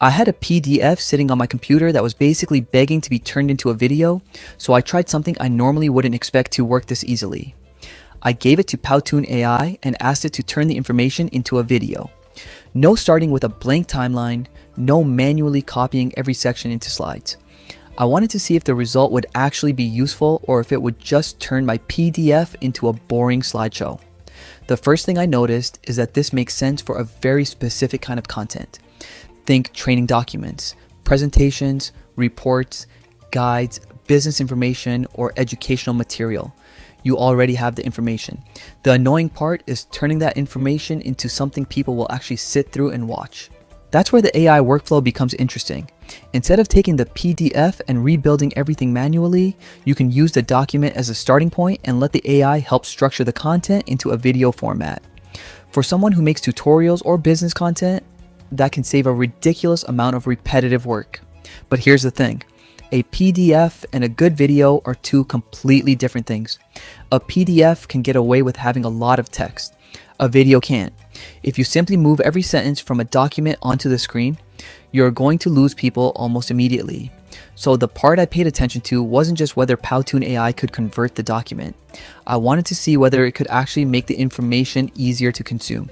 I had a PDF sitting on my computer that was basically begging to be turned into a video, so I tried something I normally wouldn't expect to work this easily. I gave it to Powtoon AI and asked it to turn the information into a video. No starting with a blank timeline, no manually copying every section into slides. I wanted to see if the result would actually be useful or if it would just turn my PDF into a boring slideshow. The first thing I noticed is that this makes sense for a very specific kind of content. Think training documents, presentations, reports, guides, business information, or educational material. You already have the information. The annoying part is turning that information into something people will actually sit through and watch. That's where the AI workflow becomes interesting. Instead of taking the PDF and rebuilding everything manually, you can use the document as a starting point and let the AI help structure the content into a video format. For someone who makes tutorials or business content, that can save a ridiculous amount of repetitive work. But here's the thing. A PDF and a good video are two completely different things. A PDF can get away with having a lot of text. A video can't. If you simply move every sentence from a document onto the screen, you're going to lose people almost immediately. So the part I paid attention to wasn't just whether Powtoon AI could convert the document. I wanted to see whether it could actually make the information easier to consume.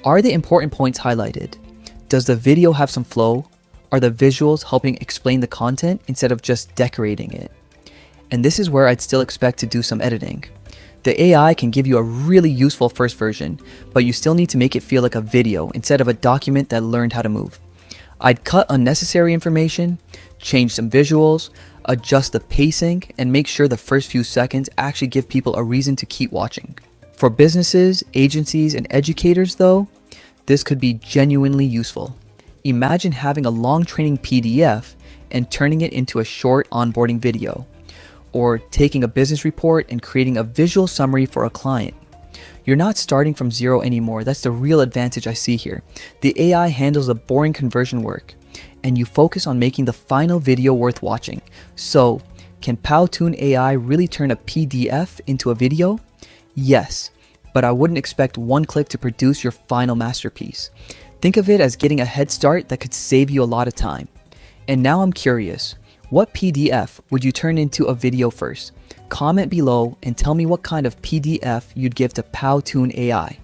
Are the important points highlighted? Does the video have some flow? Are the visuals helping explain the content instead of just decorating it? And this is where I'd still expect to do some editing. The AI can give you a really useful first version, but you still need to make it feel like a video instead of a document that learned how to move. I'd cut unnecessary information, change some visuals, adjust the pacing, and make sure the first few seconds actually give people a reason to keep watching. For businesses, agencies, and educators though, this could be genuinely useful. Imagine having a long training PDF and turning it into a short onboarding video, or taking a business report and creating a visual summary for a client. You're not starting from zero anymore. That's the real advantage I see here. The AI handles the boring conversion work, and you focus on making the final video worth watching. So, can Powtoon AI really turn a PDF into a video? Yes, but I wouldn't expect one click to produce your final masterpiece. Think of it as getting a head start that could save you a lot of time. And now I'm curious, what PDF would you turn into a video first? Comment below and tell me what kind of PDF you'd give to Powtoon AI.